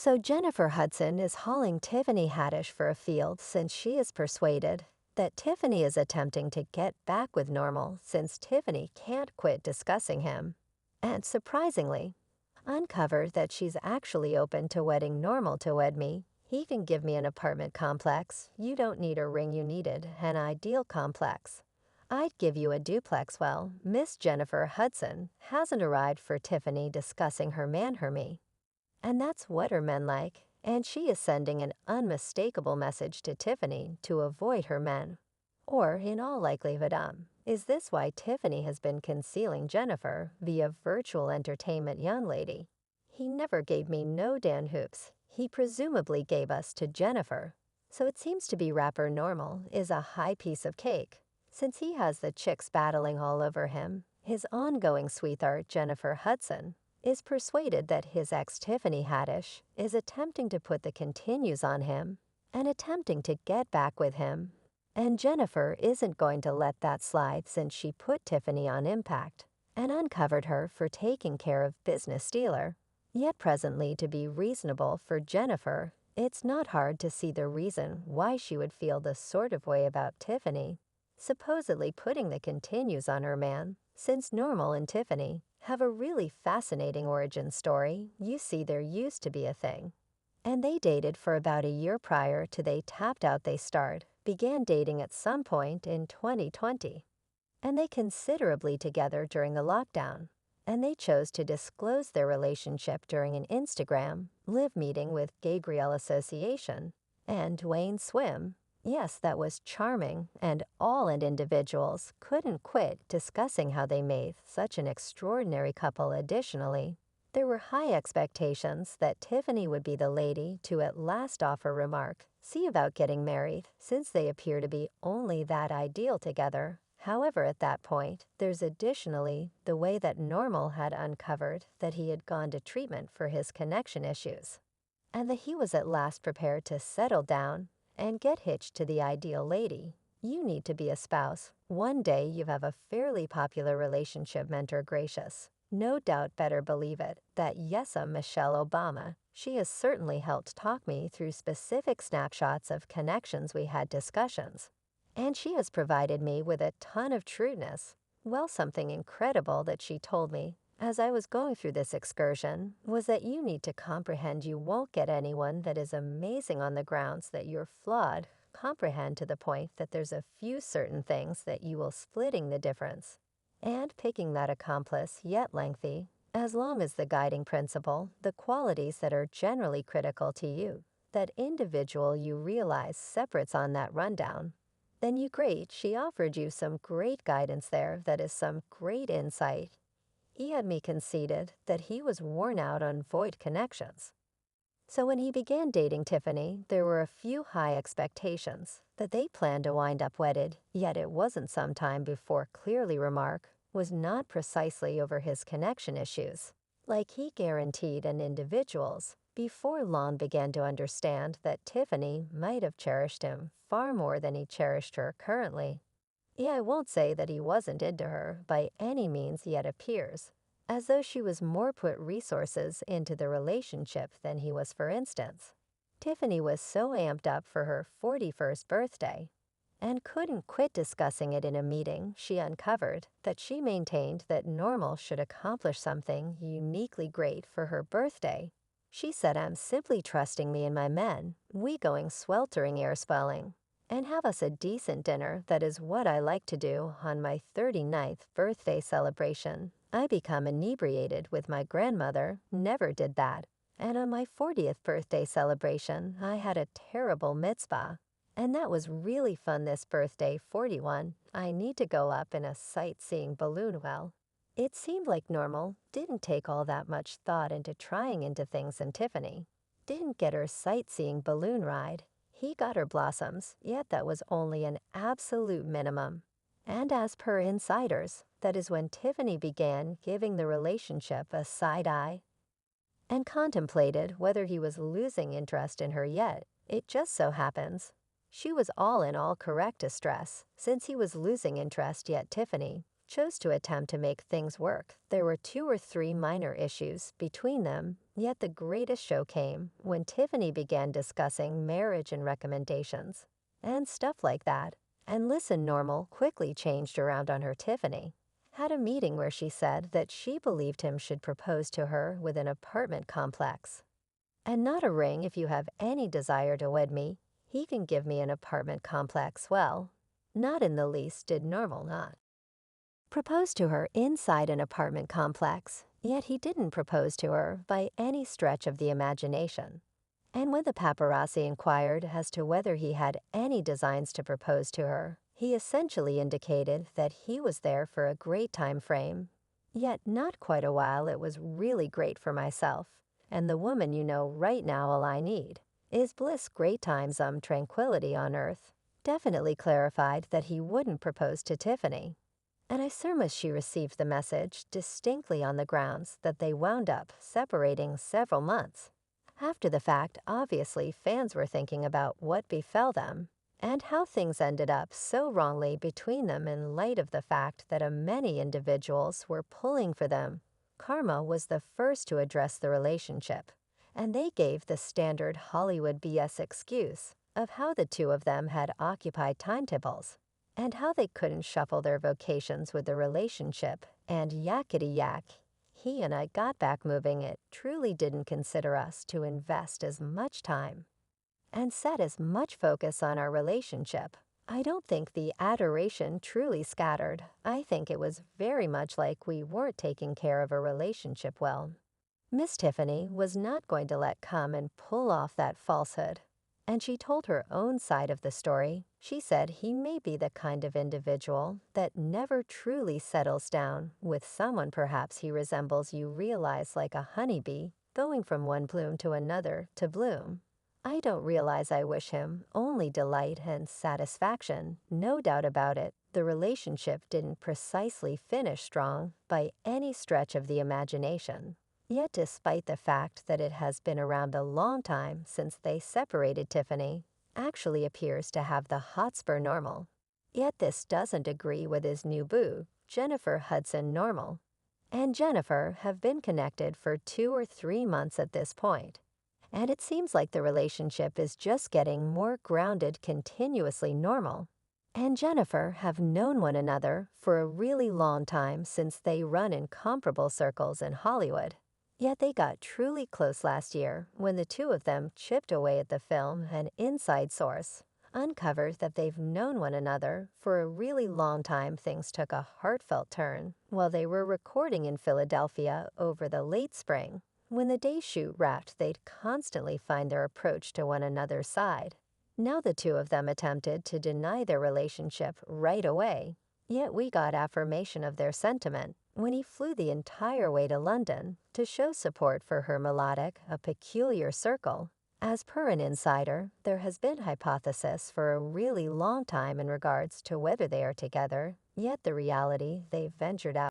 So Jennifer Hudson is hauling Tiffany Haddish for a field since she is persuaded that Tiffany is attempting to get back with Normal since Tiffany can't quit discussing him. And surprisingly, uncovered that she's actually open to wedding Normal to wed me. He can give me an apartment complex. You don't need a ring, you needed an ideal complex. I'd give you a duplex. Well, Miss Jennifer Hudson hasn't arrived for Tiffany discussing her man her me. And that's what are men like, and she is sending an unmistakable message to Tiffany to avoid her men. Or, in all likelihood, is this why Tiffany has been concealing Jennifer via virtual entertainment young lady? He never gave me no Dan hoops. He presumably gave us to Jennifer. So it seems to be rapper Normal is a high piece of cake. Since he has the chicks battling all over him, his ongoing sweetheart Jennifer Hudson is persuaded that his ex Tiffany Haddish is attempting to put the continues on him and attempting to get back with him. And Jennifer isn't going to let that slide since she put Tiffany on impact and uncovered her for taking care of business dealer. Yet presently, to be reasonable for Jennifer, it's not hard to see the reason why she would feel the sort of way about Tiffany, supposedly putting the continues on her man, since Normal and Tiffany have a really fascinating origin story. You see, there used to be a thing. And they dated for about a year prior to they tapped out. They began dating at some point in 2020. And they considerably together during the lockdown. And they chose to disclose their relationship during an Instagram live meeting with Gabrielle Association and Dwayne Swim. Yes, that was charming, and all and individuals couldn't quit discussing how they made such an extraordinary couple. Additionally, there were high expectations that Tiffany would be the lady to at last offer remark, see about getting married, since they appear to be only that ideal together. However, at that point, there's additionally the way that Normal had uncovered that he had gone to treatment for his connection issues, and that he was at last prepared to settle down and get hitched to the ideal lady. You need to be a spouse. One day you have a fairly popular relationship mentor gracious. No doubt, better believe it, that yesa Michelle Obama. She has certainly helped talk me through specific snapshots of connections we had discussions. And she has provided me with a ton of trueness. Well, something incredible that she told me as I was going through this excursion was that you need to comprehend you won't get anyone that is amazing on the grounds that you're flawed. Comprehend to the point that there's a few certain things that you will splitting the difference. And picking that accomplice yet lengthy, as long as the guiding principle, the qualities that are generally critical to you, that individual you realize separates on that rundown. Then you great, she offered you some great guidance there, that is some great insight. He had me conceded that he was worn out on void connections. So when he began dating Tiffany, there were a few high expectations that they planned to wind up wedded, yet it wasn't some time before clearly remark was not precisely over his connection issues. Like he guaranteed an individual's, before long began to understand that Tiffany might have cherished him far more than he cherished her currently. Yeah, I won't say that he wasn't into her by any means, yet appears as though she was more put resources into the relationship than he was. For instance, Tiffany was so amped up for her 41st birthday and couldn't quit discussing it in a meeting. She uncovered that she maintained that Normal should accomplish something uniquely great for her birthday. She said, I'm simply trusting me and my men, we going sweltering air spelling, and have us a decent dinner. That is what I like to do on my 39th birthday celebration. I become inebriated with my grandmother, never did that. And on my 40th birthday celebration, I had a terrible mitzvah. And that was really fun. This birthday, 41, I need to go up in a sightseeing balloon. Well, it seemed like Normal didn't take all that much thought into trying into things, and Tiffany didn't get her sightseeing balloon ride. He got her blossoms, yet that was only an absolute minimum. And as per insiders, that is when Tiffany began giving the relationship a side eye and contemplated whether he was losing interest in her yet. It just so happens she was all in all correct to stress, since he was losing interest, yet Tiffany chose to attempt to make things work. There were 2 or 3 minor issues between them, yet the greatest show came when Tiffany began discussing marriage and recommendations and stuff like that. And listen, normal quickly changed around on her. Tiffany had a meeting where she said that she believed him should propose to her with an apartment complex. And not a ring. If you have any desire to wed me, he can give me an apartment complex. Well, not in the least did normal not propose to her inside an apartment complex, yet he didn't propose to her by any stretch of the imagination. And when the paparazzi inquired as to whether he had any designs to propose to her, he essentially indicated that he was there for a great time frame. Yet not quite a while. It was really great for myself, and the woman you know right now. All I need is bliss, great times, tranquility on earth. Definitely clarified that he wouldn't propose to Tiffany. And I surmise she received the message distinctly on the grounds that they wound up separating several months after the fact. Obviously, fans were thinking about what befell them and how things ended up so wrongly between them in light of the fact that many individuals were pulling for them. Karma was the first to address the relationship, and they gave the standard Hollywood BS excuse of how the two of them had occupied timetables and how they couldn't shuffle their vocations with the relationship, and yakety yak. He and I got back moving. It truly didn't consider us to invest as much time and set as much focus on our relationship. I don't think the adoration truly scattered. I think it was very much like we weren't taking care of a relationship well. Miss Tiffany was not going to let come and pull off that falsehood, and she told her own side of the story. She said he may be the kind of individual that never truly settles down with someone. Perhaps he resembles you, realize, like a honeybee going from one bloom to another to bloom. I don't realize. I wish him only delight and satisfaction. No doubt about it, the relationship didn't precisely finish strong by any stretch of the imagination. Yet despite the fact that it has been around a long time since they separated, Tiffany actually appears to have the hotspur normal. Yet this doesn't agree with his new boo, Jennifer Hudson. Normal and Jennifer have been connected for 2 or 3 months at this point, and it seems like the relationship is just getting more grounded continuously. Normal and Jennifer have known one another for a really long time since they run in comparable circles in Hollywood. Yet they got truly close last year when the two of them chipped away at the film. An inside source uncovered that they've known one another for a really long time. Things took a heartfelt turn while they were recording in Philadelphia over the late spring. When the day shoot wrapped, they'd constantly find their approach to one another's side. Now the two of them attempted to deny their relationship right away, yet we got affirmation of their sentiment when he flew the entire way to London to show support for her melodic, a peculiar circle. As per an insider, there has been hypothesis for a really long time in regards to whether they are together, yet the reality, they've ventured out